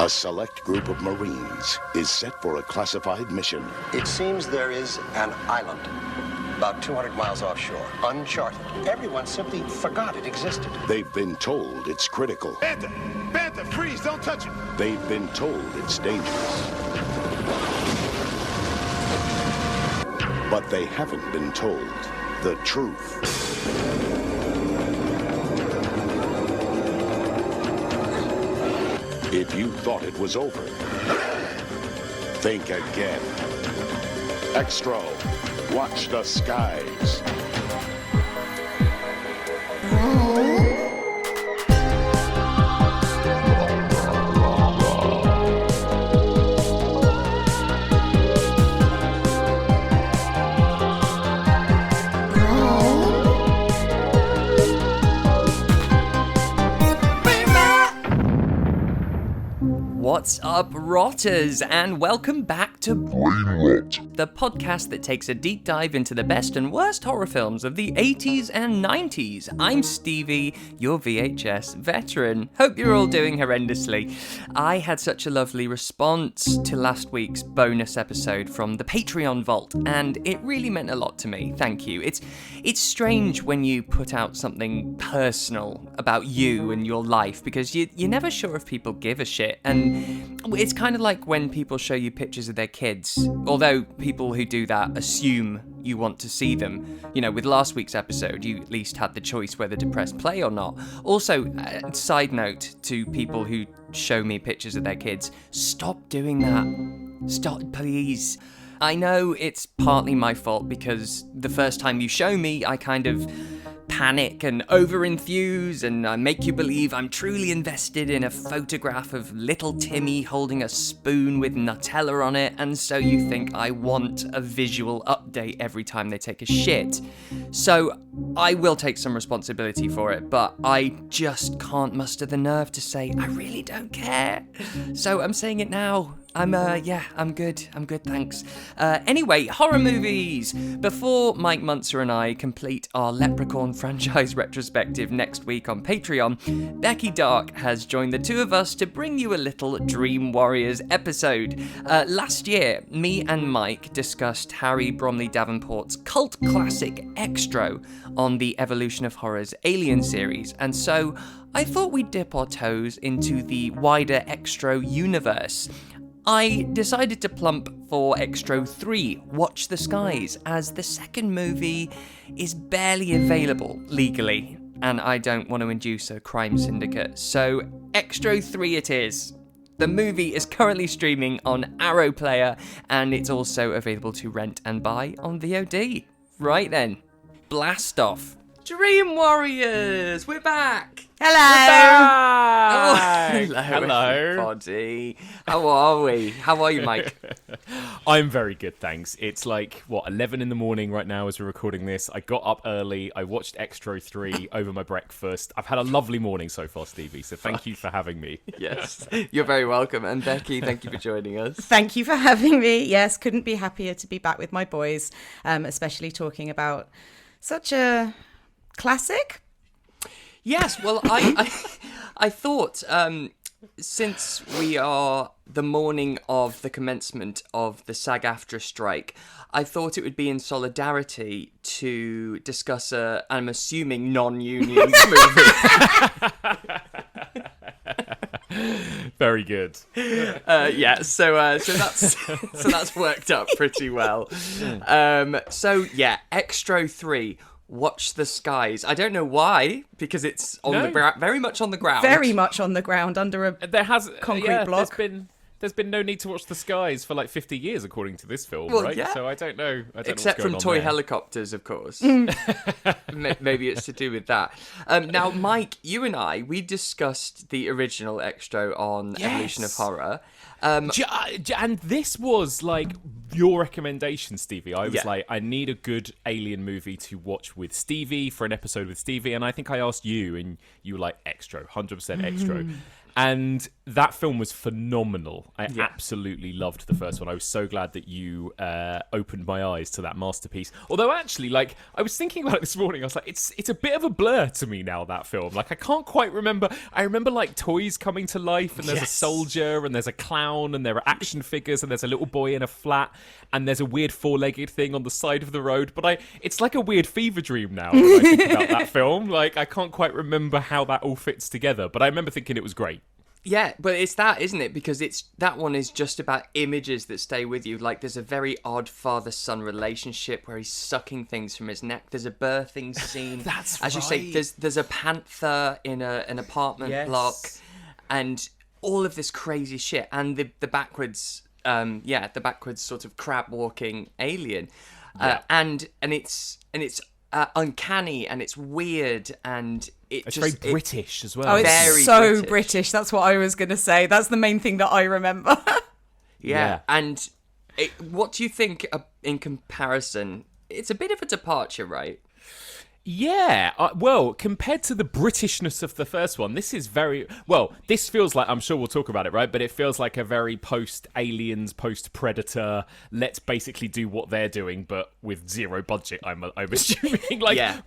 A select group of Marines is set for a classified mission. It seems there is an island about 200 miles offshore, uncharted. Everyone simply forgot it existed. They've been told it's critical. Panther! Panther, freeze! Don't touch it! They've been told it's dangerous. But they haven't been told the truth. If you thought it was over, think again. Xtro, watch the skies. What's up, rotters, and welcome back to Brain Rot, the podcast that takes a deep dive into the best and worst horror films of the 80s and 90s. I'm Stevie, your VHS veteran. Hope you're all doing horrendously. I had such a lovely response to last week's bonus episode from the Patreon vault, and it really meant a lot to me. Thank you. It's strange when you put out something personal about you and your life, because you're never sure if people give a shit, and it's kind of like when people show you pictures of their kids, although people who do that assume you want to see them. You know, with last week's episode, you at least had the choice whether to press play or not. Also, side note to people who show me pictures of their kids, stop doing that. Stop, please. I know it's partly my fault because the first time you show me, I kind of panic and over-enthuse and I make you believe I'm truly invested in a photograph of little Timmy holding a spoon with Nutella on it, and so you think I want a visual update every time they take a shit. So I will take some responsibility for it, but I just can't muster the nerve to say I really don't care. So I'm saying it now. I'm good, thanks. Anyway, horror movies! Before Mike Muncer and I complete our Leprechaun franchise retrospective next week on Patreon, Becky Darke has joined the two of us to bring you a little Dream Warriors episode. Last year, me and Mike discussed Harry Bromley Davenport's cult classic Xtro on the Evolution of Horror's Alien series, and so I thought we'd dip our toes into the wider Xtro universe. I decided to plump for Xtro 3, Watch the Skies, as the second movie is barely available legally, and I don't want to induce a crime syndicate, so Xtro 3 it is. The movie is currently streaming on Arrow Player, and it's also available to rent and buy on VOD. Right then, blast off. Dream Warriors, we're back! Hello! Hello, everybody. How are we? How are you, Mike? I'm very good, thanks. It's like, 11 in the morning right now as we're recording this. I got up early. I watched Xtro 3 over my breakfast. I've had a lovely morning so far, Stevie, so thank you for having me. Yes, you're very welcome. And Becky, thank you for joining us. Thank you for having me. Yes, couldn't be happier to be back with my boys, especially talking about such a classic. Yes, well, I thought, since we are the morning of the commencement of the SAG-AFTRA strike, I thought it would be in solidarity to discuss I'm assuming, non-union movie. Very good. So that's worked out pretty well. Xtro 3. Watch the Skies. I don't know why, because it's on the very much on the ground. Very much on the ground under a concrete block. There's been no need to watch the skies for like 50 years, according to this film, right? Yeah. So I don't know. Except from toy helicopters, of course. Maybe it's to do with that. Now, Mike, you and we discussed the original Xtro on Evolution of Horror. And this was like your recommendation, Stevie. I was like, I need a good alien movie to watch with Stevie for an episode with Stevie, and I think I asked you, and you were like, Xtro, 100% Xtro. And that film was phenomenal. I absolutely loved the first one. I was so glad that you opened my eyes to that masterpiece. Although actually, like, I was thinking about it this morning. I was like, it's a bit of a blur to me now, that film. Like, I can't quite remember. I remember, like, toys coming to life, and there's a soldier, and there's a clown, and there are action figures, and there's a little boy in a flat, and there's a weird four-legged thing on the side of the road. But it's like a weird fever dream now when I think about that film. Like, I can't quite remember how that all fits together. But I remember thinking it was great. Yeah, but it's that, isn't it? Because that one is just about images that stay with you. Like, there's a very odd father-son relationship where he's sucking things from his neck. There's a birthing scene. That's As you say, there's a panther in an apartment block, and all of this crazy shit, and the backwards, the backwards sort of crab-walking alien, and it's uncanny, and it's weird, and it's very British as well. Oh, it's very so British. That's what I was going to say. That's the main thing that I remember. Yeah. And what do you think in comparison? It's a bit of a departure, right? Yeah, well, compared to the Britishness of the first one, this is this feels like, I'm sure we'll talk about it, right? But it feels like a very post-Aliens, post-Predator, let's basically do what they're doing, but with zero budget, I'm assuming.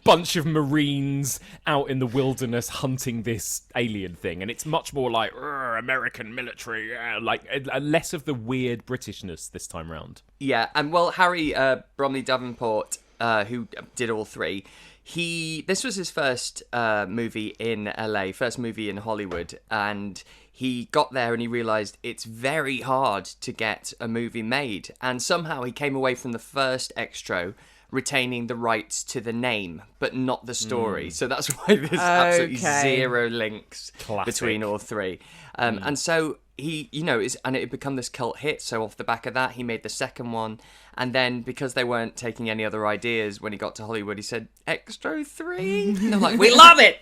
Bunch of Marines out in the wilderness hunting this alien thing. And it's much more like, American military, less of the weird Britishness this time round. Yeah, and Harry Bromley Davenport, who did all three, this was his first movie in LA, first movie in Hollywood, and he got there and he realised it's very hard to get a movie made, and somehow he came away from the first Xtro retaining the rights to the name, but not the story. So that's why there's absolutely zero links between all three. And so he, and it had become this cult hit. So off the back of that, he made the second one. And then because they weren't taking any other ideas when he got to Hollywood, he said, Xtro 3? And they're like, we love it!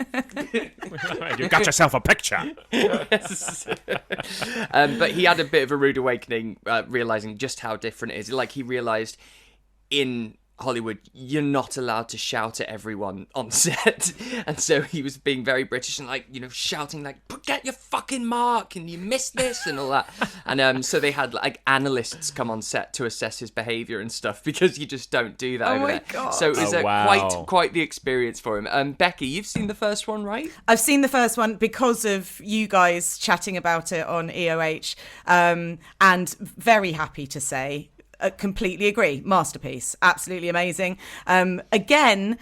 You got yourself a picture. But he had a bit of a rude awakening, realising just how different it is. Like, he realised in Hollywood, you're not allowed to shout at everyone on set, and so he was being very British and shouting get your fucking mark and you missed this and all that, and so they had analysts come on set to assess his behaviour and stuff, because you just don't do that over there. God. So it was quite the experience for him. Becky, you've seen the first one, right? I've seen the first one because of you guys chatting about it on EOH, and very happy to say, completely agree. Masterpiece. Absolutely amazing. Again,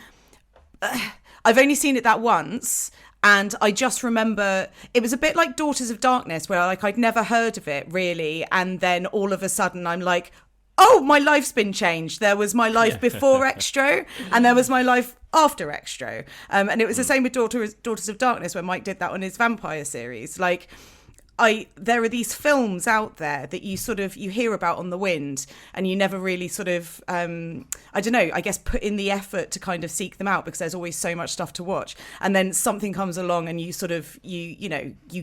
I've only seen it that once, and I just remember it was a bit like Daughters of Darkness, where I'd never heard of it really, and then all of a sudden I'm like, oh, my life's been changed. There was my life before Xtro, and there was my life after Xtro. And it was the same with Daughters of Darkness, when Mike did that on his vampire series. There are these films out there that you hear about on the wind, and you never really I guess put in the effort to kind of seek them out, because there's always so much stuff to watch. And then something comes along and you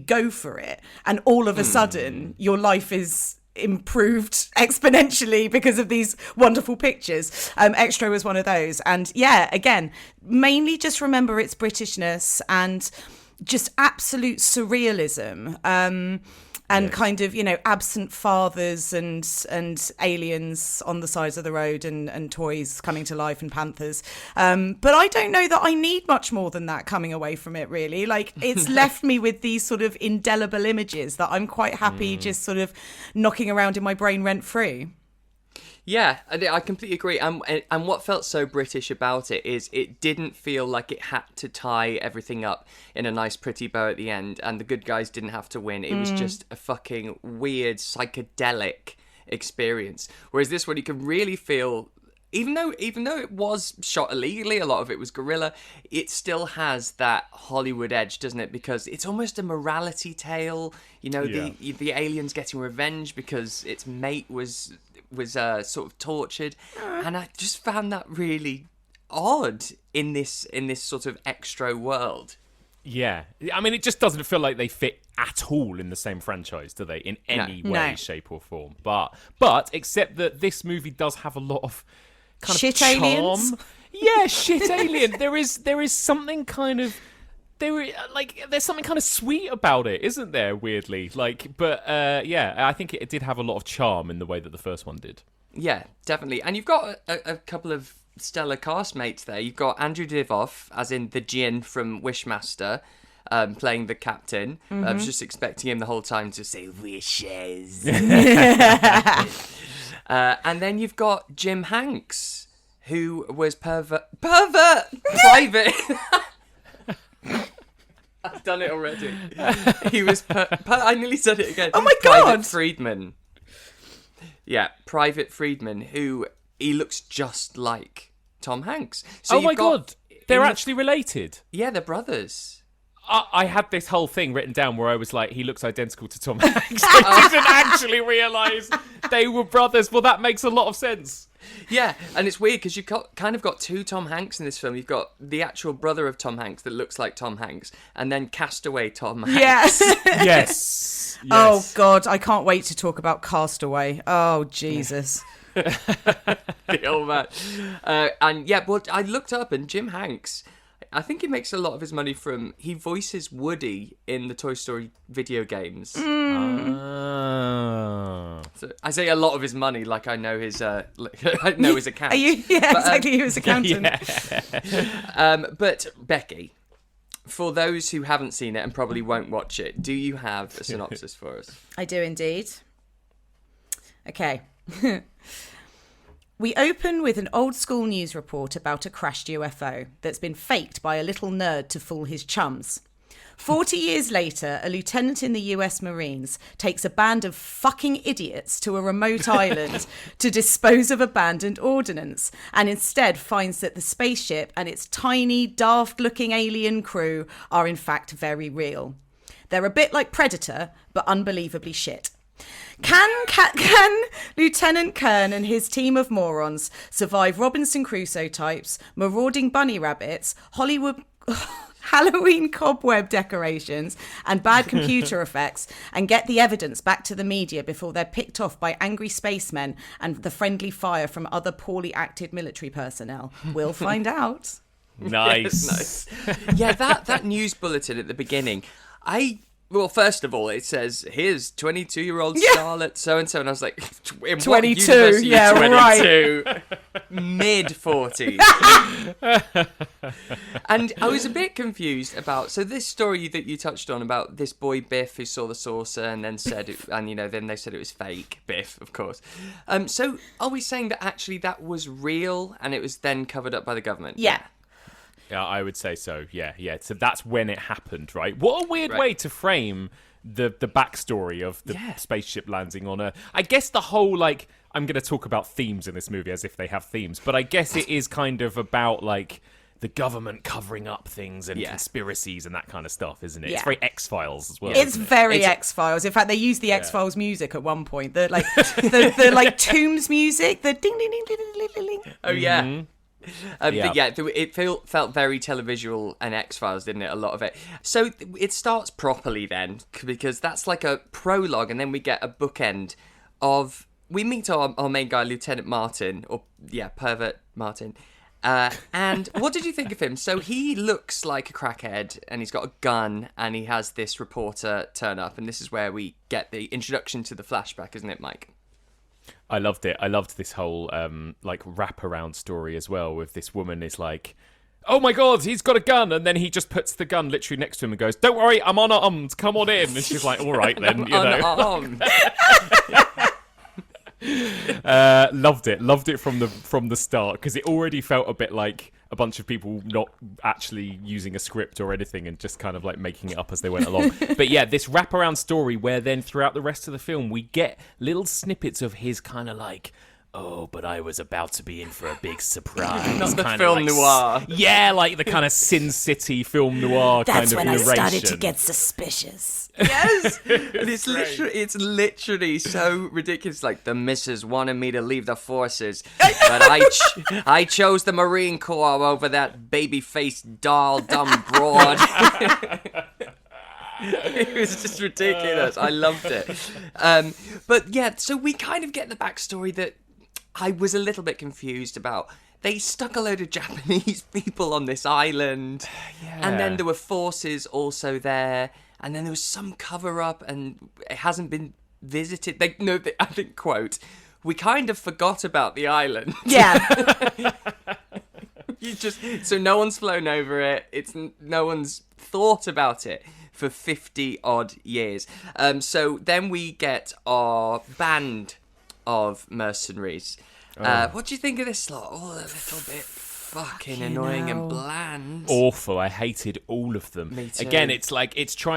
go for it, and all of a sudden your life is improved exponentially because of these wonderful pictures. Xtro was one of those. And yeah, again, mainly just remember its Britishness and just absolute surrealism, and kind of absent fathers and aliens on the sides of the road, and toys coming to life, and panthers, but I don't know that I need much more than that coming away from it, really. It's left me with these sort of indelible images that I'm quite happy just sort of knocking around in my brain rent free. Yeah, I completely agree. And what felt so British about it is it didn't feel like it had to tie everything up in a nice, pretty bow at the end, and the good guys didn't have to win. It was just a fucking weird, psychedelic experience. Whereas this one, you can really feel, even though it was shot illegally, a lot of it was guerrilla, it still has that Hollywood edge, doesn't it? Because it's almost a morality tale. The aliens getting revenge because its mate was sort of tortured, and I just found that really odd in this sort of Xtro world. Yeah, I mean, it just doesn't feel like they fit at all in the same franchise, do they? In any way, shape, or form. But except that this movie does have a lot of kind shit of charm. Aliens. Yeah, shit alien. There is something kind of they were like, there's something kind of sweet about it, isn't there? Weirdly, yeah, I think it did have a lot of charm in the way that the first one did. Yeah, definitely. And you've got a couple of stellar castmates there. You've got Andrew Divoff, as in the Djinn from Wishmaster, playing the captain. I was just expecting him the whole time to say wishes. And then you've got Jim Hanks, who was private. I've done it already. He was I nearly said it again. Oh my God! Private Friedman. Yeah, Private Friedman, who he looks just like Tom Hanks. So oh my God, they're actually related. Yeah, they're brothers. I had this whole thing written down where I was like, he looks identical to Tom Hanks. I didn't actually realise they were brothers. Well, that makes a lot of sense. Yeah, and it's weird because you've kind of got two Tom Hanks in this film. You've got the actual brother of Tom Hanks that looks like Tom Hanks, and then Castaway Tom Hanks. Yes. Yes. Oh, God, I can't wait to talk about Castaway. Oh, Jesus. The old man. And yeah, but I looked up, and Jim Hanks, I think he makes a lot of his money from, he voices Woody in the Toy Story video games. So I say a lot of his money, like I know his, I know his account. Exactly, he was accountant. But Becky, for those who haven't seen it and probably won't watch it, do you have a synopsis for us? I do indeed. Okay. We open with an old school news report about a crashed UFO that's been faked by a little nerd to fool his chums. 40 years later, a lieutenant in the US Marines takes a band of fucking idiots to a remote island to dispose of abandoned ordnance, and instead finds that the spaceship and its tiny, daft-looking alien crew are in fact very real. They're a bit like Predator, but unbelievably shit. Can Lieutenant Kern and his team of morons survive Robinson Crusoe types, marauding bunny rabbits, Hollywood Halloween cobweb decorations, and bad computer effects, and get the evidence back to the media before they're picked off by angry spacemen and the friendly fire from other poorly acted military personnel? We'll find out. Nice. Yeah, that news bulletin at the beginning, well, first of all, it says, here's 22-year-old Charlotte so-and-so, and I was like, in 22, yeah, 22? Right. Mid-40s. And I was a bit confused about, so this story that you touched on about this boy Biff who saw the saucer and then said, then they said it was fake, Biff, of course. So are we saying that actually that was real and it was then covered up by the government? Yeah. Yeah, I would say so. Yeah. So that's when it happened, right? What a weird way to frame the backstory of the spaceship landing on Earth. I guess the whole, like, I'm going to talk about themes in this movie as if they have themes, but I guess it is kind of about, like, the government covering up things and conspiracies and that kind of stuff, isn't it? Yeah. It's very X-Files as well. It's very X-Files. In fact, they use the X-Files music at one point. The the like Tombs music, the ding ding ding ding ding ding ding. Oh yeah. Mm-hmm. But it felt very televisual and X-Files, didn't it? A lot of it. So it starts properly then, because that's like a prologue, and then we get a bookend of... We meet our main guy, Lieutenant Martin, Pervert Martin. And what did you think of him? So he looks like a crackhead, and he's got a gun, and he has this reporter turn up, and this is where we get the introduction to the flashback, isn't it, Mike? I loved it. I loved this whole wraparound story as well, with this woman is like, oh my God, he's got a gun, and then he just puts the gun literally next to him and goes, don't worry, I'm unarmed, come on in. And she's like, all right then, unarmed. Loved it from the start, because it already felt a bit like a bunch of people not actually using a script or anything and just kind of like making it up as they went along. But yeah, this wraparound story where then throughout the rest of the film we get little snippets of his kind of like, oh, but I was about to be in for a big surprise. Not the film noir. Yeah, like the kind of Sin City film noir kind of narration. That's when I started to get suspicious. Yes! And it's literally so ridiculous. Like, the missus wanted me to leave the forces, but I chose the Marine Corps over that baby-faced doll, dumb broad. It was just ridiculous. I loved it. But yeah, so we kind of get the backstory that I was a little bit confused about. they stuck a load of Japanese people on this island, and then there were forces also there, and then there was some cover-up, and it hasn't been visited. I think, quote, "We kind of forgot about the island." Yeah. So no one's flown over it. No one's thought about it for 50 odd years. So then we get our band of mercenaries. What do you think of this lot? Oh, a little bit fucking annoying and bland. Awful. I hated all of them. Me too. Again, it's like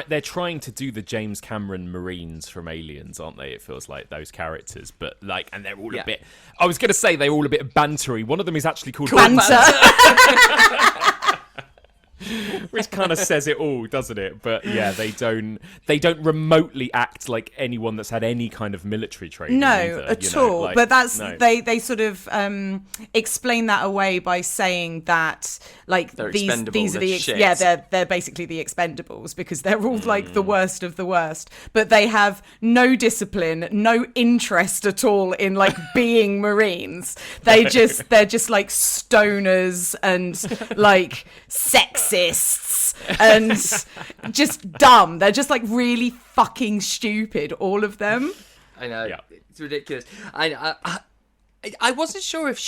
they're trying to do the James Cameron Marines from Aliens, aren't they? It feels like those characters, but like, and they're all a bit. I was going to say they're all a bit bantery. One of them is actually called Banter. Which kind of says it all, doesn't it? But yeah, they don't remotely act like anyone that's had any kind of military training. No, either, at all. Like, but that's no. they sort of explain that away by saying that like They're these expendable, are they're shit. they're basically the expendables because they're all like the worst of the worst. But they have no discipline, no interest at all in like being Marines. They're just like stoners and like sexists and just dumb. They're just like really fucking stupid, all of them. I know. Yeah. It's ridiculous. I wasn't sure if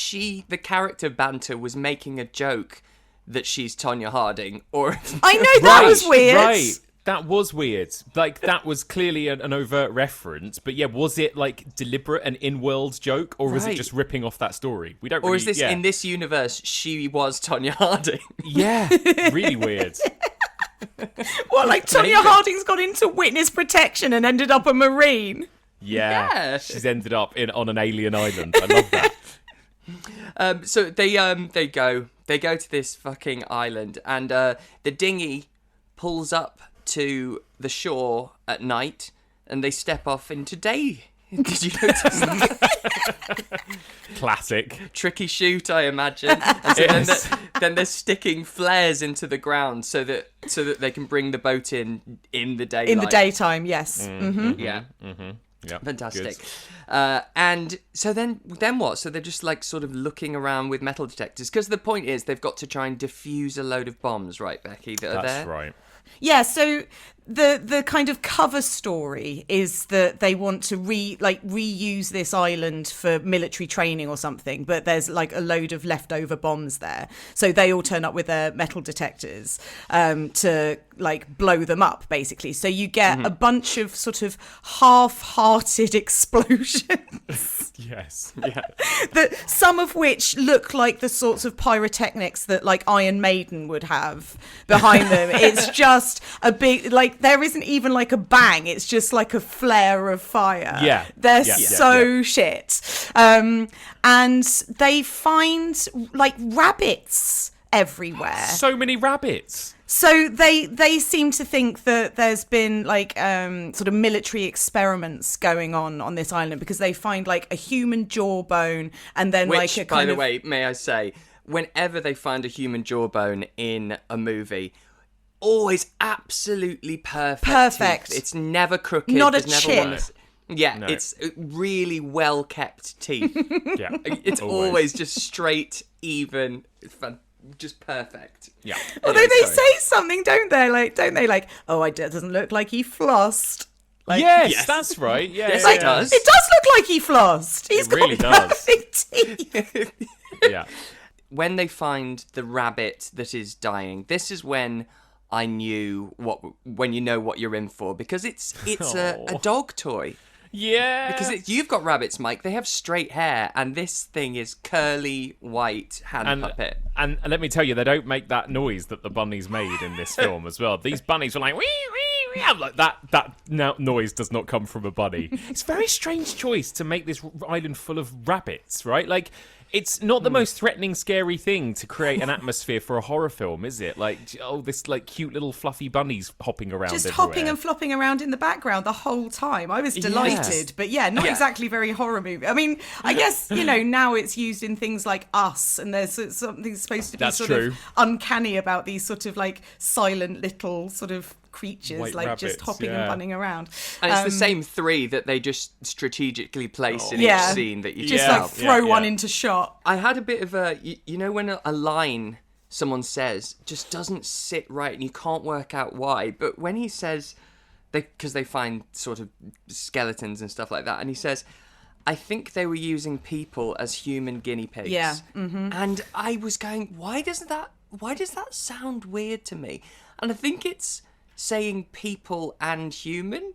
the character Banter was making a joke that she's Tonya Harding, or I know that was weird. Right. That was weird. Like, that was clearly an overt reference. But yeah, was it like deliberate and in-world joke, or was it just ripping off that story? We don't. Or really, is this in this universe? She was Tonya Harding. Yeah, really weird. Well, like Tonya Harding's got into witness protection and ended up a Marine. Yeah. She's ended up on an alien island. I love that. So they go to this fucking island, and the dinghy pulls up to the shore at night, and they step off into day. Did you notice that? Classic. Tricky shoot, I imagine. And so then they're sticking flares into the ground so that they can bring the boat in the daylight. In the daytime, yes. Mm-hmm. Yeah. Mm-hmm. Yeah. Fantastic. And so then what? So they're just like sort of looking around with metal detectors, because the point is they've got to try and defuse a load of bombs, right, Becky? That's right. Yeah, so the kind of cover story is that they want to reuse this island for military training or something, but there's like a load of leftover bombs there. So they all turn up with their metal detectors to like blow them up, basically. So you get a bunch of sort of half-hearted explosions. Yes. Yeah. Some of which look like the sorts of pyrotechnics that like Iron Maiden would have behind them. It's just a big, like, there isn't even like a bang. It's just like a flare of fire. Yeah. They're so shit. And they find like rabbits everywhere. So many rabbits. So they seem to think that there's been like sort of military experiments going on this island, because they find like a human jawbone and then Which, like a by kind the of... way, may I say, whenever they find a human jawbone in a movie, always absolutely perfect. Perfect. Teeth. It's never crooked. Not a There's chip. never one. Yeah, No. it's really well kept teeth. Yeah. It's always just straight, even, just perfect. Yeah. Although they say something, don't they? Like, oh, it doesn't look like he flossed. Like, Yes, that's right. Yeah, Yes, yeah, it does. It does look like he flossed. He's really got does. perfect teeth. Yeah. When they find the rabbit that is dying, this is when I knew when you know what you're in for, because it's a dog toy. Yeah. Because you've got rabbits, Mike. They have straight hair, and this thing is curly white hand puppet. And let me tell you, they don't make that noise that the bunnies made in this film as well. These bunnies were like, wee, wee, wee. I'm like, that noise does not come from a bunny. It's a very strange choice to make this island full of rabbits, right? Like, it's not the most threatening, scary thing to create an atmosphere for a horror film, is it? Like, oh, this like cute little fluffy bunnies hopping around Just everywhere. hopping and flopping around in the background the whole time. I was delighted, but not exactly very horror movie. I mean, I guess, now it's used in things like Us, and there's something supposed to be That's sort true. of uncanny about these sort of like silent little sort of creatures, White like rabbits, just hopping yeah. and bunning around. And it's the same 3 that they just strategically place in Yeah. each scene that you Just can like tell. throw one into shot. I had a bit of a, you know, when a line someone says just doesn't sit right and you can't work out why, but when he says, because they find sort of skeletons and stuff like that, and he says, I think they were using people as human guinea pigs. Yeah. Mm-hmm. And I was going, why does that sound weird to me? And I think it's saying people and human.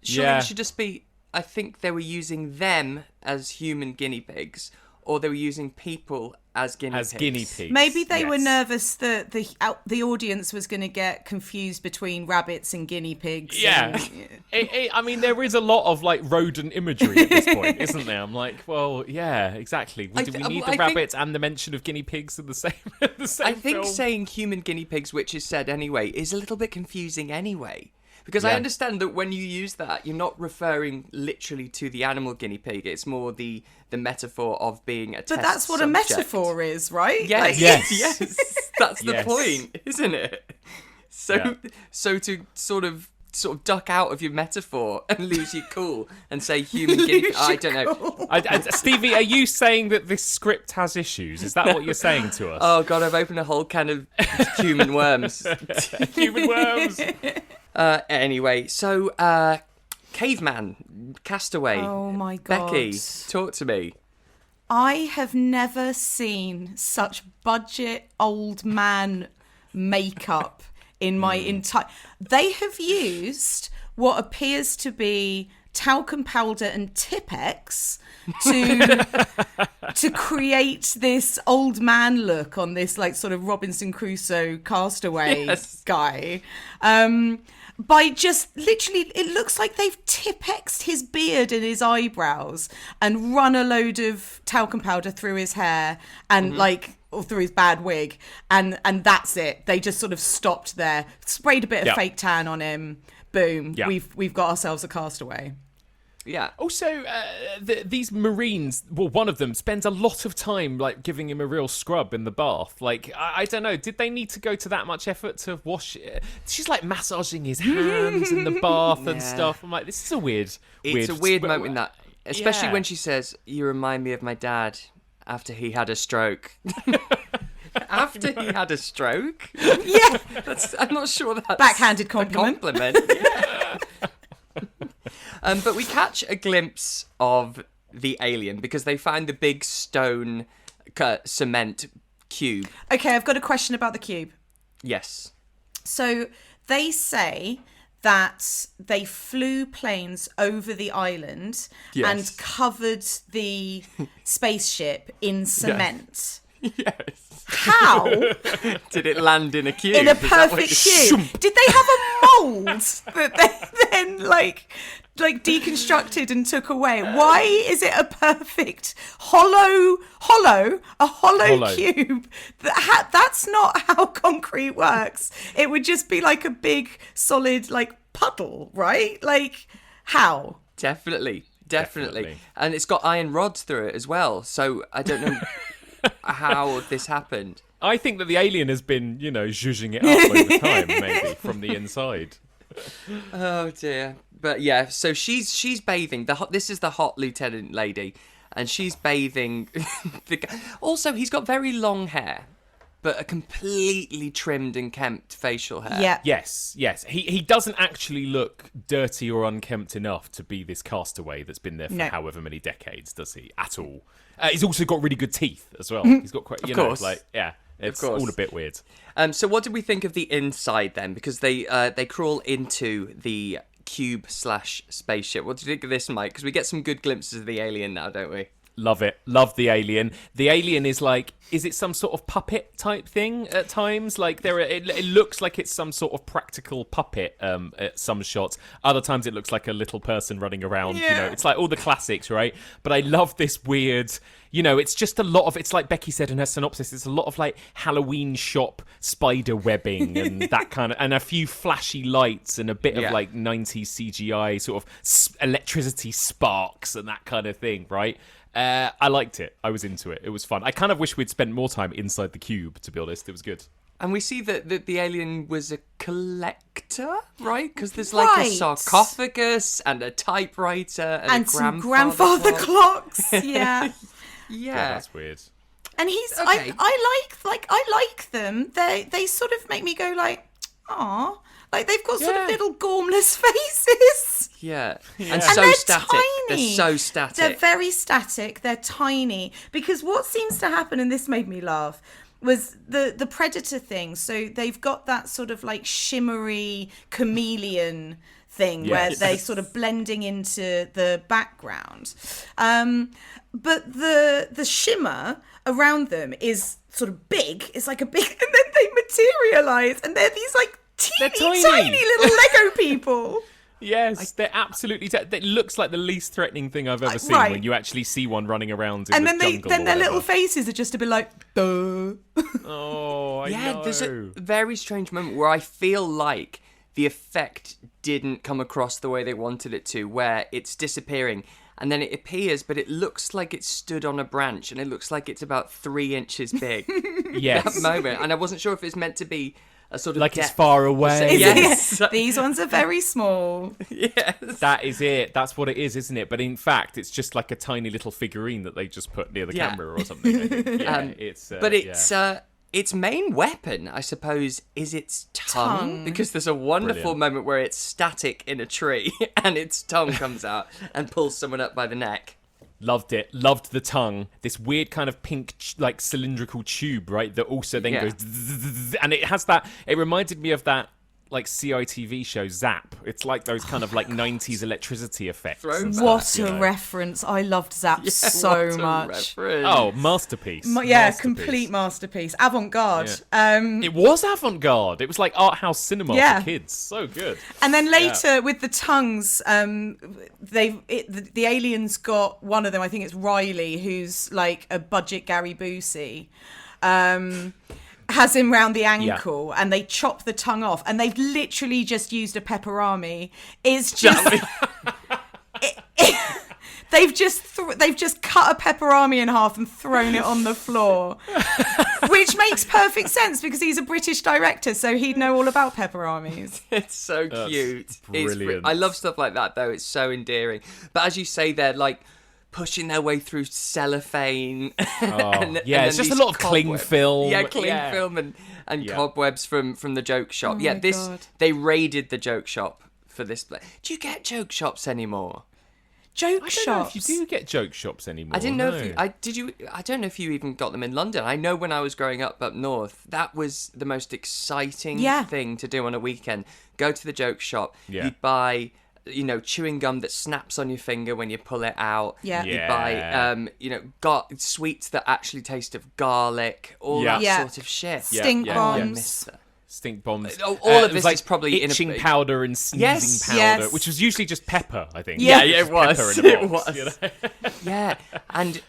Surely it should just be, I think they were using them as human guinea pigs, or they were using people as guinea pigs. Maybe they were nervous that the audience was going to get confused between rabbits and guinea pigs. Yeah. I mean, there is a lot of like rodent imagery at this point, isn't there? I'm like, well, yeah, exactly. Do we need the rabbits and the mention of guinea pigs in the same I think film? saying human guinea pigs, which is said anyway, is a little bit confusing anyway. Because I understand that when you use that, you're not referring literally to the animal guinea pig. It's more the metaphor of being a test But that's what subject. a metaphor is, right? Yes, Like, yes. That's the Yes. point, isn't it? So to sort of duck out of your metaphor and lose your cool and say human guinea pig. I don't know. Stevie, are you saying that this script has issues? Is that what you're saying to us? Oh, God, I've opened a whole can of human worms. Human worms. Anyway, so Caveman, Castaway. Oh my God. Becky, talk to me. I have never seen such budget old man makeup in my entire... They have used what appears to be talcum powder and Tipp-Ex to create this old man look on this like sort of Robinson Crusoe castaway guy. By just literally, it looks like they've Tipp-Ex'd his beard and his eyebrows and run a load of talcum powder through his hair and or through his bad wig, and that's it. They just sort of stopped there, sprayed a bit of fake tan on him. Boom, we've got ourselves a castaway. Yeah. Also, these Marines, well, one of them spends a lot of time like giving him a real scrub in the bath. Like, I don't know, did they need to go to that much effort to wash it? She's like massaging his hands in the bath and stuff. I'm like, this is a weird. It's a weird moment in that, especially when she says, "You remind me of my dad after he had a stroke." After he had a stroke? Yeah. I'm not sure that's backhanded compliment. A compliment. Yeah. But we catch a glimpse of the alien because they find the big stone cement cube. Okay, I've got a question about the cube. Yes. So they say that they flew planes over the island and covered the spaceship in cement. Yes. How? Did it land in a cube? In a perfect cube. Did they have a mould that they then like deconstructed and took away? Why is it a perfect hollow cube? That's not how concrete works. It would just be like a big solid like puddle, right? Like how? Definitely. And it's got iron rods through it as well. So I don't know how this happened. I think that the alien has been, zhuzhing it up over time, maybe, from the inside. Oh, dear. But yeah, so she's bathing. This is the hot lieutenant lady, and she's bathing. Also, he's got very long hair, but a completely trimmed and kempt facial hair. Yeah. Yes. He doesn't actually look dirty or unkempt enough to be this castaway that's been there for however many decades, does he? At all. He's also got really good teeth as well. He's got quite, it's all a bit weird. So what did we think of the inside then? Because they crawl into the cube/spaceship. What did you think of this, Mike? Because we get some good glimpses of the alien now, don't we? Love it. Love the alien. The alien is like, is it some sort of puppet type thing at times? Like it looks like it's some sort of practical puppet at some shots. Other times it looks like a little person running around. Yeah. It's like all the classics, right? But I love this weird, it's just a lot of, it's like Becky said in her synopsis, it's a lot of like Halloween shop spider webbing and that kind of, and a few flashy lights and a bit of like 90s CGI sort of electricity sparks and that kind of thing, right? I liked it. I was into it. It was fun. I kind of wish we'd spent more time inside the cube, to be honest. It was good. And we see that the alien was a collector, right? Because there's like a sarcophagus and a typewriter and a some grandfather clocks. Yeah. Yeah. That's weird. And he's Okay. I like them. They sort of make me go like, aw. Like they've got sort of little gormless faces. Yeah. And And so they're static. tiny. They're so static. They're very static. They're tiny. Because what seems to happen, and this made me laugh, was the predator thing. So they've got that sort of like shimmery chameleon thing where they're sort of blending into the background. But the shimmer around them is sort of big. It's like a big, and then they materialize, and they're these like teeny tiny little Lego people. Yes, they're absolutely. It looks like the least threatening thing I've ever seen when you actually see one running around in and the then jungle. then or their whatever. little faces are just a bit like, duh. Oh, I know. There's a very strange moment where I feel like the effect didn't come across the way they wanted it to, where it's disappearing and then it appears, but it looks like it stood on a branch and it looks like it's about 3 inches big. Yes. That moment. And I wasn't sure if it's meant to be a sort of Like it's depth. far away. Yes. These ones are very small. Yes. That is it. That's what it is, isn't it? But in fact, it's just like a tiny little figurine that they just put near the camera or something. I think. Yeah, Its main weapon, I suppose, is its tongue. Because there's a wonderful moment where it's static in a tree and its tongue comes out and pulls someone up by the neck. Loved it. Loved the tongue. This weird kind of pink, like cylindrical tube, right? That also then goes, and it has that. It reminded me of that, like CITV show Zap. It's like those kind of like 90s electricity effects. What a reference. I loved Zap so much. Oh, masterpiece. Masterpiece. Complete masterpiece. Avant-garde. It was avant-garde. It was like art house cinema for kids. So good. And then later with the tongues, the aliens got one of them, I think it's Riley, who's like a budget Gary Busey. Has him round the ankle and they chop the tongue off and they've literally just used a pepperami. It's just they've just cut a pepperami in half and thrown it on the floor, which makes perfect sense because he's a British director, so he'd know all about pepperamis. It's so cute. Brilliant. I love stuff like that though. It's so endearing. But as you say, they're like pushing their way through cellophane. It's just a lot of cling film. Yeah, cling film and cobwebs from the joke shop. They raided the joke shop for this. Do you get joke shops anymore? Joke shops. I don't know if you do get joke shops anymore. I didn't know if you. I don't know if you even got them in London. I know when I was growing up north, that was the most exciting thing to do on a weekend. Go to the joke shop. Yeah. You'd buy, chewing gum that snaps on your finger when you pull it out. Yeah. You'd buy, got sweets that actually taste of garlic. All that sort of shit. Stink I bombs. miss that. Stink bombs. All of this like is probably itching powder and sneezing powder, which was usually just pepper, I think. Yeah, it was. Pepper in a It box, was.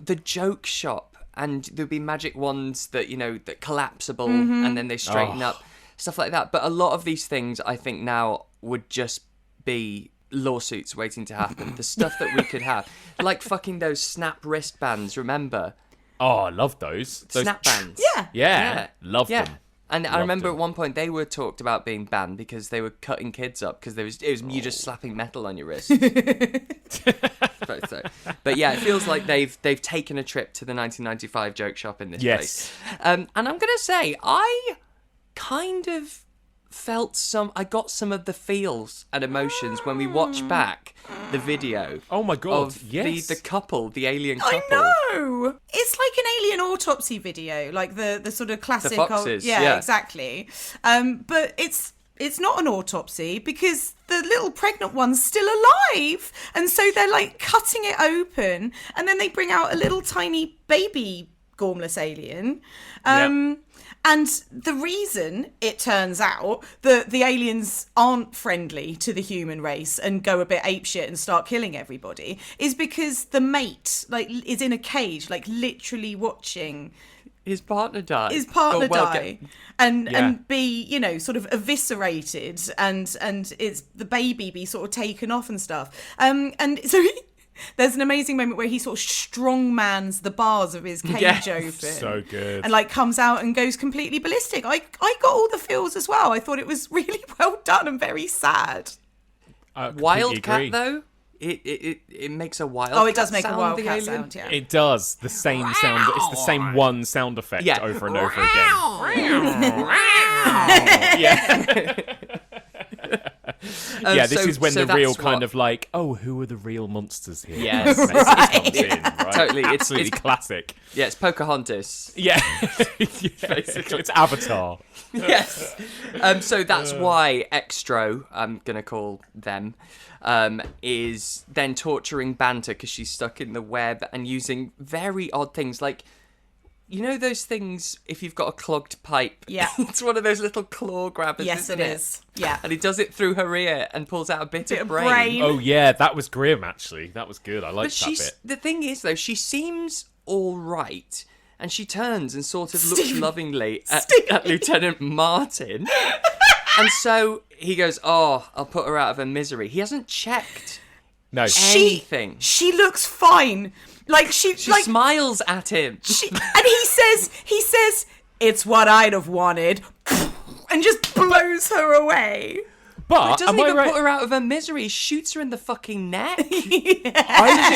The joke shop, and there'd be magic wands that that collapsible, and then they straighten up, stuff like that. But a lot of these things, I think now would just be lawsuits waiting to happen. The stuff that we could have, like fucking those snap wristbands. Remember? Oh, I love those Snap bands. Yeah. Loved them. And I remember at one point they were talked about being banned because they were cutting kids up because it was you just slapping metal on your wrist. But yeah, it feels like they've taken a trip to the 1995 joke shop in this place. And I'm gonna say I kind of I got some of the feels and emotions when we watch back the video. Oh my god! Of the couple, the alien couple. I know. It's like an alien autopsy video, like the sort of classic. The foxes, yeah, exactly. But it's not an autopsy because the little pregnant one's still alive, and so they're like cutting it open, and then they bring out a little tiny baby gormless alien. And the reason, it turns out, that the aliens aren't friendly to the human race and go a bit apeshit and start killing everybody is because the mate, is in a cage, literally watching his partner die. And be, sort of eviscerated and it's the baby be sort of taken off and stuff. And so There's an amazing moment where he sort of strongmans the bars of his cage open. So good. And like comes out and goes completely ballistic. I got all the feels as well. I thought it was really well done and very sad. Wildcat though, it makes a wildcat. Oh, it does make a sound, wildcat sound. Yeah. It does the same sound. It's the same one sound effect over and over again. Yeah. This is when the real kind of like, oh, who are the real monsters here? Yes, comes in, right? Totally. Absolutely classic. Yeah, it's Pocahontas. Yeah, basically, it's Avatar. Yes. So that's why Xtro, I'm gonna call them, is then torturing Banter because she's stuck in the web and using very odd things like. You know those things, if you've got a clogged pipe? Yeah. It's one of those little claw grabbers, Yes, isn't it is. Yeah. And he does it through her ear and pulls out a bit of brain. Oh, yeah, that was grim, actually. That was good. I liked that bit. The thing is, though, she seems all right, and she turns and sort of looks lovingly at Lieutenant Martin. And so he goes, oh, I'll put her out of her misery. He hasn't checked anything. She looks fine. Like she smiles at him. And he says, it's what I'd have wanted, and just blows her away. But doesn't even put her out of her misery. He shoots her in the fucking neck. She's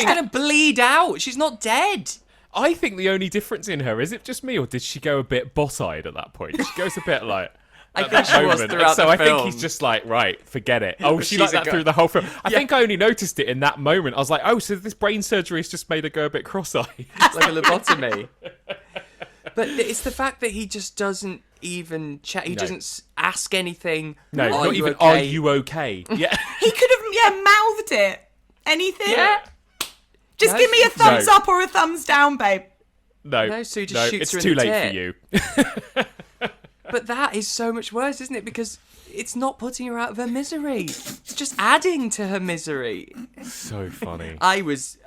going to bleed out. She's not dead. I think the only difference in her, is it just me, or did she go a bit bot-eyed at that point? She goes a bit like... I think she was throughout so the I film. think he's just like, right, forget it. Oh, she like that through the whole film. I think I only noticed it in that moment. I was like, oh, so this brain surgery has just made her go a bit cross-eyed. Like a lobotomy. But it's the fact that he just doesn't even check. He doesn't ask anything. No, not even, okay? are you okay? Yeah. He could have, mouthed it. Anything. Yeah. Just give me a thumbs up or a thumbs down, babe. No, so he just shoots her it's in too the late tit. for you. But that is so much worse, isn't it? Because it's not putting her out of her misery. It's just adding to her misery. So funny. I was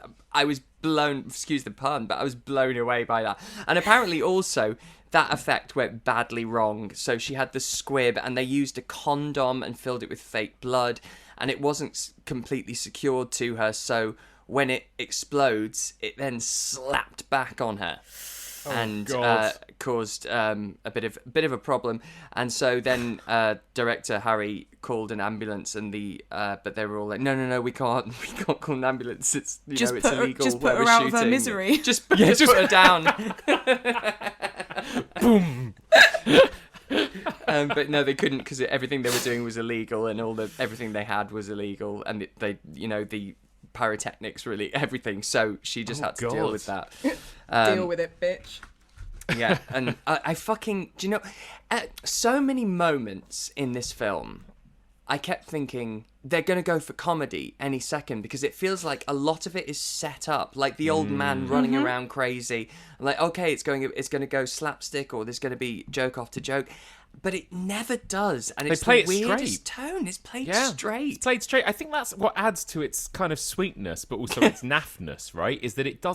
blown, excuse the pun, but I was blown away by that. And apparently also that effect went badly wrong. So she had the squib and they used a condom and filled it with fake blood and it wasn't completely secured to her. So when it explodes, it then slapped back on her. And caused a bit of a problem, and so then director Harry called an ambulance, and but they were all like, no, we can't call an ambulance. It's it's illegal. Just put her out of her misery. Just put her down. Boom. But no, they couldn't because everything they were doing was illegal, and everything they had was illegal, and the pyrotechnics, really everything. So she just had to deal with that. Deal with it, bitch. Yeah, and I fucking... Do you know... so many moments in this film, I kept thinking they're going to go for comedy any second because it feels like a lot of it is set up. Like the old man running around crazy. Like, okay, it's going to go slapstick or there's going to be joke after joke. But it never does, and it's the weirdest tone. It's played straight. It's played straight. I think that's what adds to its kind of sweetness, but also its naffness, right? Is that it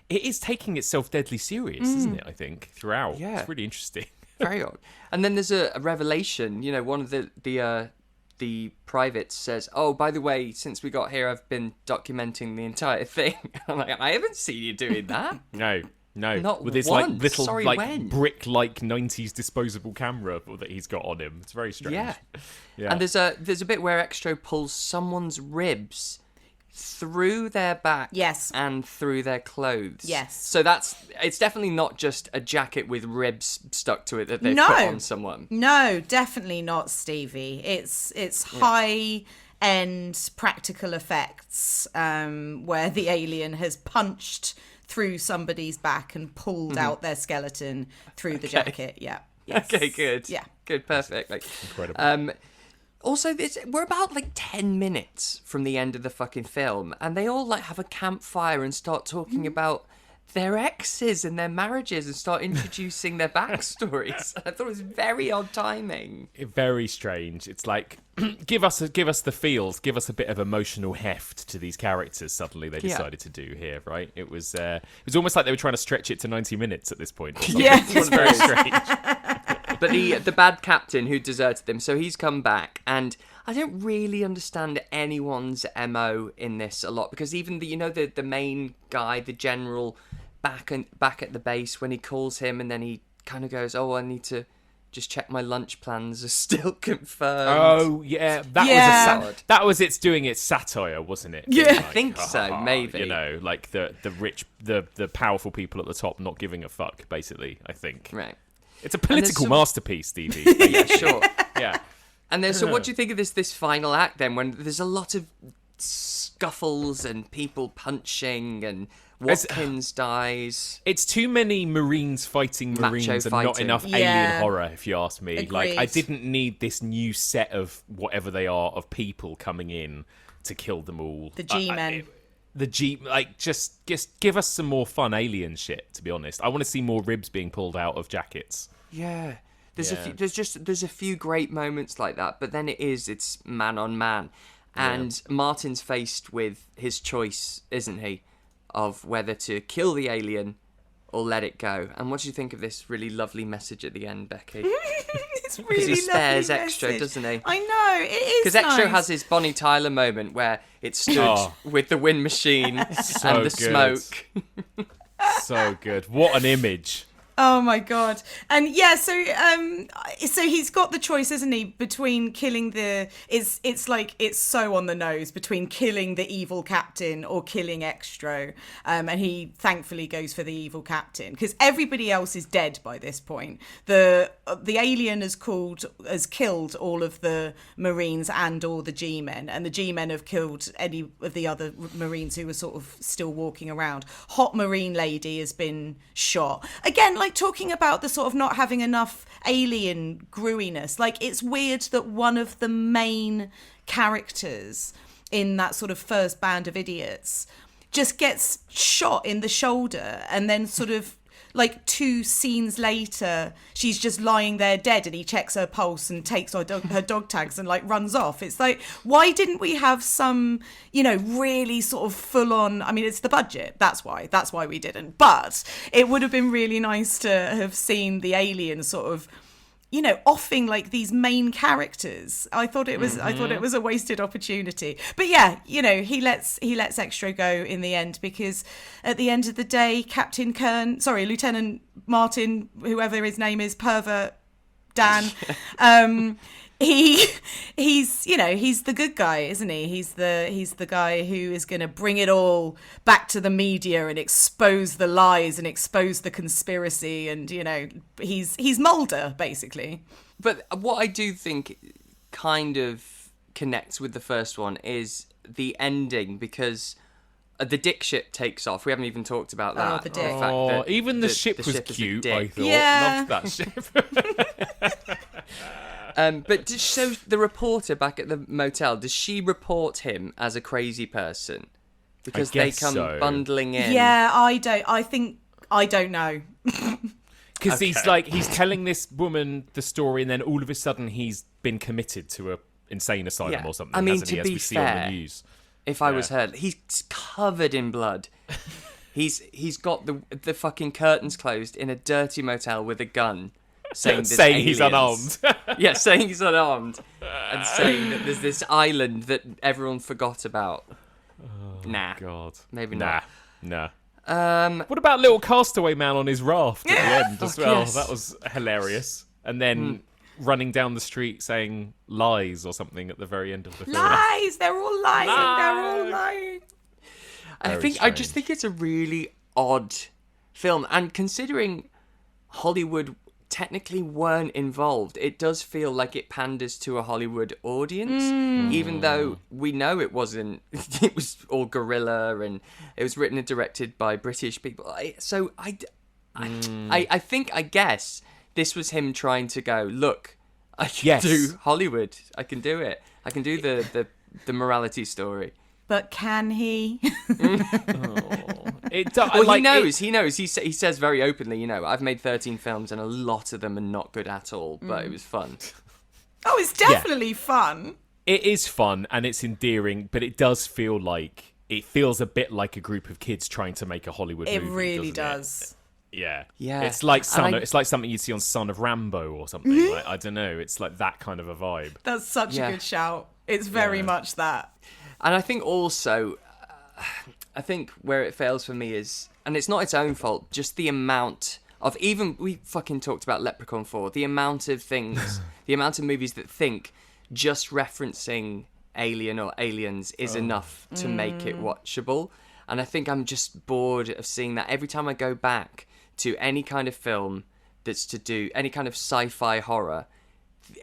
is taking itself deadly serious, isn't it? I think throughout. Yeah, it's really interesting. Very odd. And then there's a revelation. One of the privates says, "Oh, by the way, since we got here, I've been documenting the entire thing." I'm like, I haven't seen you doing that. No. Not with his once. like little Sorry, when? brick-like 90s disposable camera that he's got on him. It's very strange. Yeah. And there's a bit where Xtro pulls someone's ribs through their back and through their clothes. Yes. So it's definitely not just a jacket with ribs stuck to it that they've put on someone. No, definitely not, Stevie. It's high-end practical effects where the alien has punched through somebody's back and pulled out their skeleton through the jacket. Yeah. Yes. Okay, good. Yeah. Good, perfect. Incredible. Also, we're about 10 minutes from the end of the fucking film, and they all have a campfire and start talking about their exes and their marriages and start introducing their backstories. I thought it was very odd timing. Very strange. It's like, give us the feels, give us a bit of emotional heft to these characters. Suddenly, they decided to do here, right? It was almost like they were trying to stretch it to 90 minutes at this point. Yeah, it was very strange. But the bad captain who deserted them, so he's come back, and I don't really understand anyone's MO in this a lot, because even the main guy, the general, back at the base, when he calls him, and then he kind of goes, "Oh, I need to just check my lunch plans are still confirmed." Oh yeah, that was it's doing its satire, wasn't it? Yeah, Like, I think so. Maybe like the rich, the powerful people at the top not giving a fuck. Basically, I think. Right. It's a political masterpiece, Stevie. Yeah, sure. Yeah. And then, so what do you think of this final act then, when there's a lot of scuffles and people punching and Watkins dies? It's too many Marines fighting Marines and not enough alien horror, if you ask me. Agreed. Like, I didn't need this new set of whatever they are of people coming in to kill them all. The G-men. Just give us some more fun alien shit, to be honest. I want to see more ribs being pulled out of jackets. Yeah. There's a few great moments like that, but then it's man on man. And Martin's faced with his choice, isn't he, of whether to kill the alien or let it go. And what do you think of this really lovely message at the end, Becky? It's really Because he spares lovely Xtro, message. doesn't he? I know, it is Because nice. Xtro has his Bonnie Tyler moment where it stood with the wind machine and the good. smoke. So good. What an image. Oh my god! And yeah, so he's got the choice, isn't he, between killing it's like it's so on the nose, between killing the evil captain or killing Xtro, and he thankfully goes for the evil captain because everybody else is dead by this point. The alien has killed all of the Marines and all the G-men, and the G-men have killed any of the other Marines who were sort of still walking around. Hot Marine lady has been shot again. Like, talking about the sort of not having enough alien grewiness, like, it's weird that one of the main characters in that sort of first band of idiots just gets shot in the shoulder, and then sort of like 2 scenes later she's just lying there dead, and he checks her pulse and takes her dog tags and like runs off. It's like, why didn't we have some, really sort of full on, I mean, it's the budget, that's why we didn't, but it would have been really nice to have seen the alien sort of offing like these main characters. I thought it was a wasted opportunity. But yeah, he lets Xtro go in the end, because at the end of the day, Lieutenant Martin, whoever his name is, pervert Dan, he's the good guy, isn't he? He's the guy who is going to bring it all back to the media and expose the lies and expose the conspiracy, and he's Mulder basically. But what I do think kind of connects with the first one is the ending, because the dick ship takes off. We haven't even talked about that. Oh, the dick. fact that Even the ship was ship is a cute, dick. I thought. Yeah. Loved that ship. But so the reporter back at the motel, does she report him as a crazy person? Because they come bundling in. Yeah, I don't know. Because he's telling this woman the story, and then all of a sudden he's been committed to a insane asylum or something. I mean, hasn't he, to as be we see fair, on the news. if I was her, he's covered in blood. He's got the fucking curtains closed in a dirty motel with a gun, saying he's unarmed. Yeah, saying he's unarmed, and saying that there's this island that everyone forgot about. Nah, God, maybe not. Nah. What about little castaway man on his raft at the end as well? Yes. That was hilarious. And then running down the street saying lies or something at the very end of the film. Lies! They're all lying. They're all lying. I just think it's a really odd film, and considering Hollywood technically weren't involved, it does feel like it panders to a Hollywood audience, even though we know it wasn't. It was all guerrilla, and it was written and directed by British people. I guess this was him trying to go, look, I can do Hollywood. I can do it. I can do the morality story. But can he? He knows. He says very openly, I've made 13 films and a lot of them are not good at all, but it was fun. Oh, it's definitely fun. It is fun and it's endearing, but it does feel like, it feels a bit like a group of kids trying to make a Hollywood movie. It really does. Yeah. Yeah. It's like And it's like something you'd see on Son of Rambo or something. Like, I don't know. It's like that kind of a vibe. That's such a good shout. It's very much that. And I think also, I think where it fails for me is, and it's not its own fault, just the amount of, even, we fucking talked about Leprechaun 4, the amount of things, the amount of movies that think just referencing Alien or aliens is enough to make it watchable. And I think I'm just bored of seeing that. Every time I go back to any kind of film that's to do, any kind of sci-fi horror,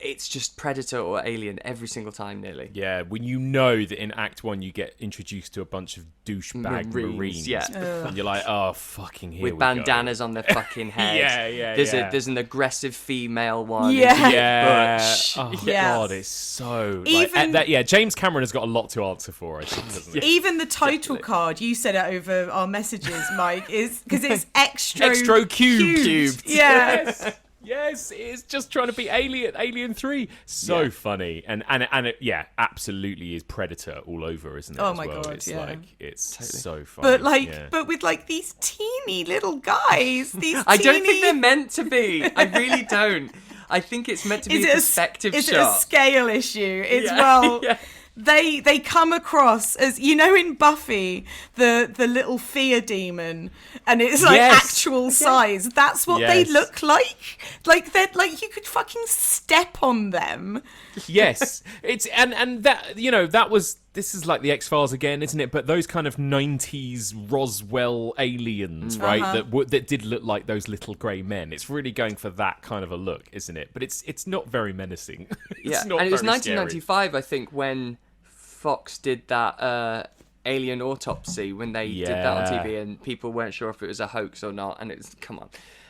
it's just Predator or Alien every single time, nearly. Yeah, when you know that in Act 1 you get introduced to a bunch of douchebag Marines. Yeah. And you're like, oh, fucking here with we bandanas on their fucking head. There's an aggressive female one. Yeah. Butch. Oh, Yes. God, it's so... Even- James Cameron has got a lot to answer for, I think, doesn't he? Even the title card, you said it over our messages, Mike, is because it's Xtro cubed. Yeah. Yes, it's just trying to be Alien 3. So funny. And it, absolutely is Predator all over, isn't it? Oh as my well? God, it's yeah. like, it's so funny. But with like these teeny little guys, I don't think they're meant to be. I really don't. I think it's meant to be a perspective shot. Is it a scale issue? It's Yeah. They come across as, you know, in Buffy, the little fear demon, and it's like actual size. That's what they look like. Like they're like, you could fucking step on them. Yes, it's and that, you know, this is like the X-Files again, isn't it? But those kind of 90s Roswell aliens, right? That did look like those little grey men. It's really going for that kind of a look, isn't it? But it's not very menacing. And it was 1995, I think, when Fox did that Alien Autopsy, when they did that on TV, and people weren't sure if it was a hoax or not. And it's, come on.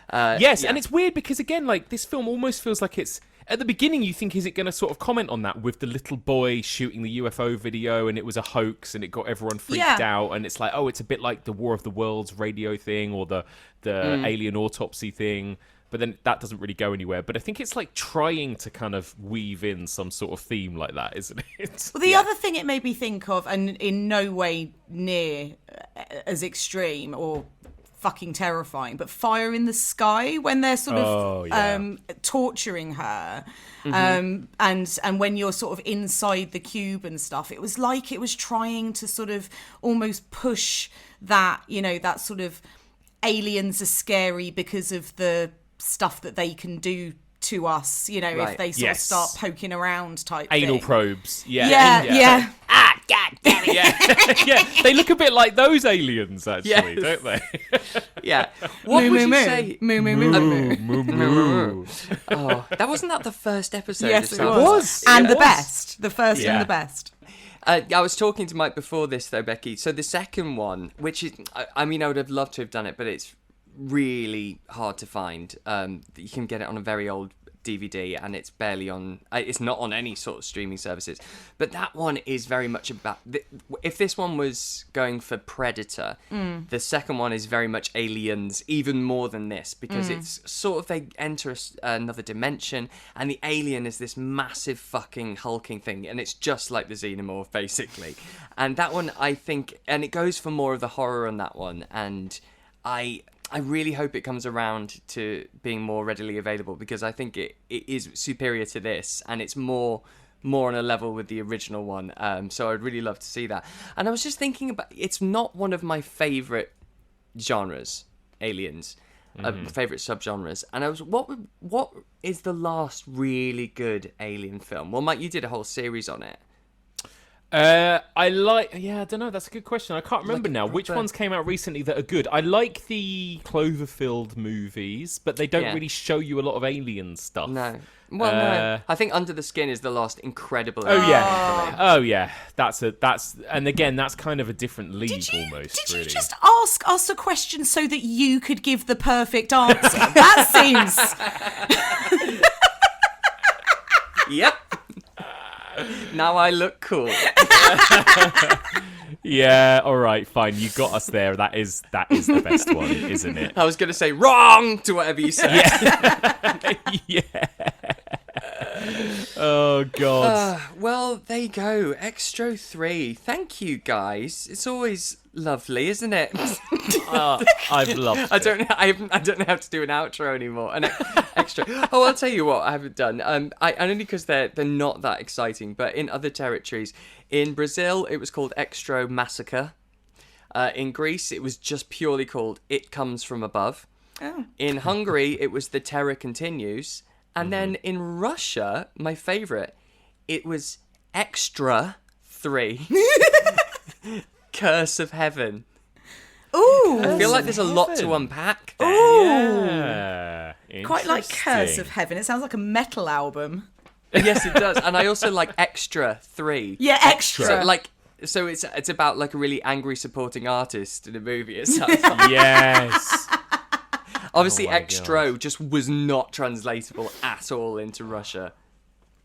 And it's weird because, again, like, this film almost feels like it's... At the beginning, you think, is it going to sort of comment on that with the little boy shooting the UFO video and it was a hoax and it got everyone freaked out, and it's like, oh, it's a bit like the War of the Worlds radio thing or the Alien Autopsy thing, but then that doesn't really go anywhere. But I think it's like trying to kind of weave in some sort of theme like that, isn't it? Well, the other thing it made me think of, and in no way near as extreme or fucking terrifying, but Fire in the Sky, when they're sort of torturing her, and when you're sort of inside the cube and stuff, it was like it was trying to sort of almost push that, you know, that sort of aliens are scary because of the stuff that they can do to us, you know, if they sort of start poking around type anal thing. probes. Yeah. Ah, god damn it. Yeah. They look a bit like those aliens, actually, don't they? What moo, would you moo, say? Moo, moo, moo, moo. Moo. Oh, that wasn't that the first episode? Yes, of it Star Wars? was. And the best. The first and the best. I was talking to Mike before this, though, Becky. So the second one, which is, I mean, I would have loved to have done it, but it's really hard to find. You can get it on a very old DVD, and it's barely on. It's not on any sort of streaming services. But that one is very much about. If this one was going for Predator, the second one is very much Aliens, even more than this, because it's sort of they enter another dimension, and the alien is this massive fucking hulking thing, and it's just like the Xenomorph, basically. And that one, I think, and it goes for more of the horror on that one, and I really hope it comes around to being more readily available, because I think it is superior to this, and it's more on a level with the original one. So I'd really love to see that. And I was just thinking about, it's not one of my favourite genres, aliens, favourite subgenres. And I was, what is the last really good alien film? Well, Mike, you did a whole series on it. I don't know. That's a good question. I can't remember now. Which ones came out recently that are good? I like the Cloverfield movies, but they don't really show you a lot of alien stuff. No. Well, no. I think Under the Skin is the last incredible. Oh yeah. That's and again, that's kind of a different league almost. Did you really. just ask us a question so that you could give the perfect answer? That seems. Yep. Now I look cool. Yeah, all right, fine. You got us there. That is the best one, isn't it? I was going to say wrong to whatever you said. Yeah. Oh, God. Well, there you go. Xtro 3. Thank you, guys. It's always lovely, isn't it? I've loved it. I don't know how to do an outro anymore. An extra. Oh, I'll tell you what I haven't done. Only because they're not that exciting. But in other territories, in Brazil, it was called Xtro Massacre. In Greece, it was just purely called It Comes From Above. Oh. In Hungary, it was The Terror Continues. And then in Russia, my favourite, it was Extra 3. Curse of Heaven. Ooh. I feel like there's a lot to unpack there. Ooh. Yeah. Quite like Curse of Interesting. Heaven. It sounds like a metal album. Yes, it does. And I also like Extra 3. Yeah, Extra. So it's about like a really angry supporting artist in a movie. It sounds like. Yes. Obviously, Oh my Xtro just was not translatable at all into Russia.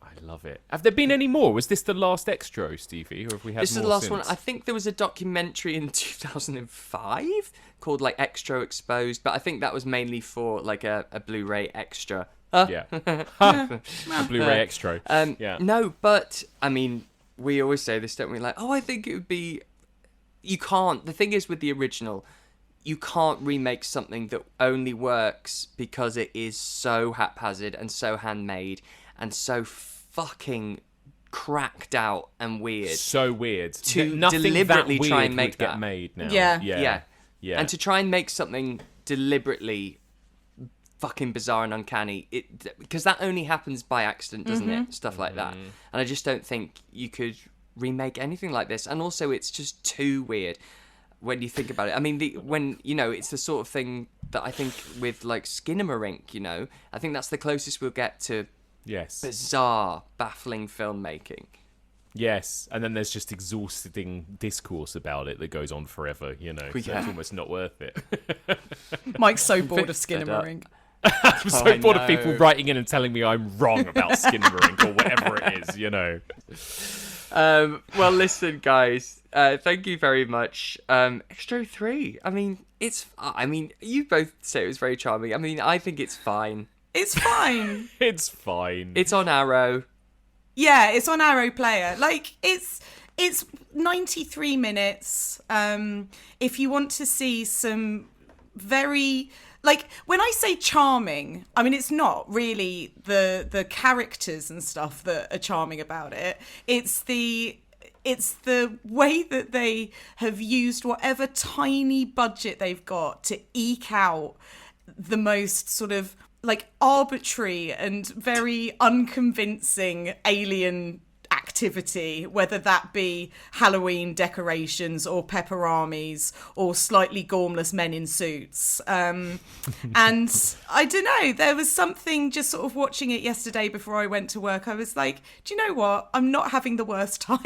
I love it. Have there been any more? Was this the last Xtro, Stevie, or have we had This is more the last since? one. I think there was a documentary in 2005 called like Xtro Exposed, but I think that was mainly for like a Blu-ray extra. Yeah. A Blu-ray Xtro. Yeah. No, but I mean, we always say this, don't we? Like, I think it would be. You can't. The thing is with the original, you can't remake something that only works because it is so haphazard and so handmade and so fucking cracked out and weird. So weird. To Nothing deliberately that try weird and make would get that. made now. Yeah. Yeah. And to try and make something deliberately fucking bizarre and uncanny, because that only happens by accident, doesn't it? Stuff like that. And I just don't think you could remake anything like this. And also, it's just too weird when you think about it. I mean, it's the sort of thing that I think with like Skinamarink, I think that's the closest we'll get to Yes. bizarre, baffling filmmaking. Yes. And then there's just exhausting discourse about it that goes on forever, So Yeah. it's almost not worth it. Mike's so bored of fed up. Skinamarink. I'm so I bored of know. people writing in and telling me I'm wrong about Skinamarink or whatever it is, Well, listen, guys. Thank you very much. Xtro 3. I mean, you both say it was very charming. I mean, I think it's fine. It's fine. It's fine. It's on Arrow. Yeah, it's on Arrow Player. Like, it's 93 minutes. If you want to see some very... Like, when I say charming, I mean, it's not really the characters and stuff that are charming about it. It's the way that they have used whatever tiny budget they've got to eke out the most sort of like arbitrary and very unconvincing alien activity, whether that be Halloween decorations or pepperonis or slightly gormless men in suits. And I don't know, there was something just sort of watching it yesterday before I went to work. I was like, do you know what? I'm not having the worst time.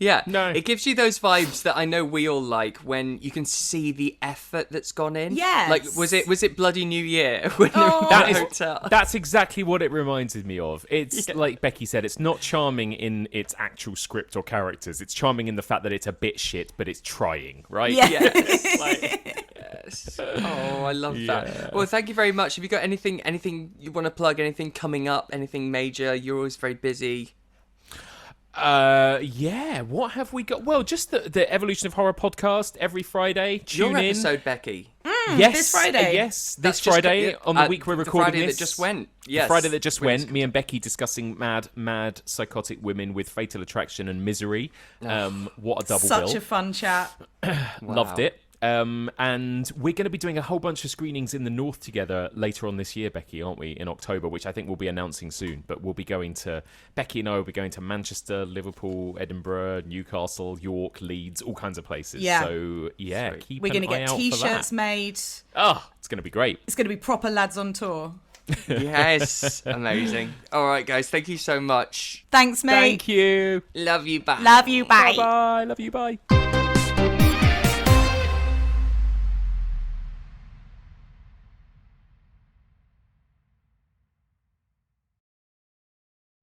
Yeah, No. It gives you those vibes that I know we all like when you can see the effort that's gone in. Yes. Like, was it Bloody New Year when they were in That the is- hotel? That's exactly what it reminded me of. It's like Becky said, it's not charming in its actual script or characters. It's charming in the fact that it's a bit shit, but it's trying, right? Yeah. Yes. Oh, I love that. Well, thank you very much. Have you got anything you want to plug? Anything coming up? Anything major? You're always very busy. Yeah. What have we got? Well, just the Evolution of Horror podcast every Friday. Tune Your in. episode, Becky. Yes, This Friday. Yes, That's this just Friday on the week we're recording the Friday this. that just went. The Yes. Friday that just We went. Me and Becky discussing mad, psychotic women with fatal attraction and misery. What a double Such bill. a fun chat. Loved it. And we're going to be doing a whole bunch of screenings in the north together later on this year, Becky, aren't we? In October, which I think we'll be announcing soon. But we'll be going to, Becky and I will be going to Manchester, Liverpool, Edinburgh, Newcastle, York, Leeds, all kinds of places. Yeah. So, yeah, keep We're an going to eye get out for T-shirts that. made. Oh, it's going to be great. It's going to be proper lads on tour. Yes. Amazing. All right, guys. Thank you so much. Thanks, mate. Thank you. Love you. Bye. Love you. Bye. Bye-bye. Love you. Bye.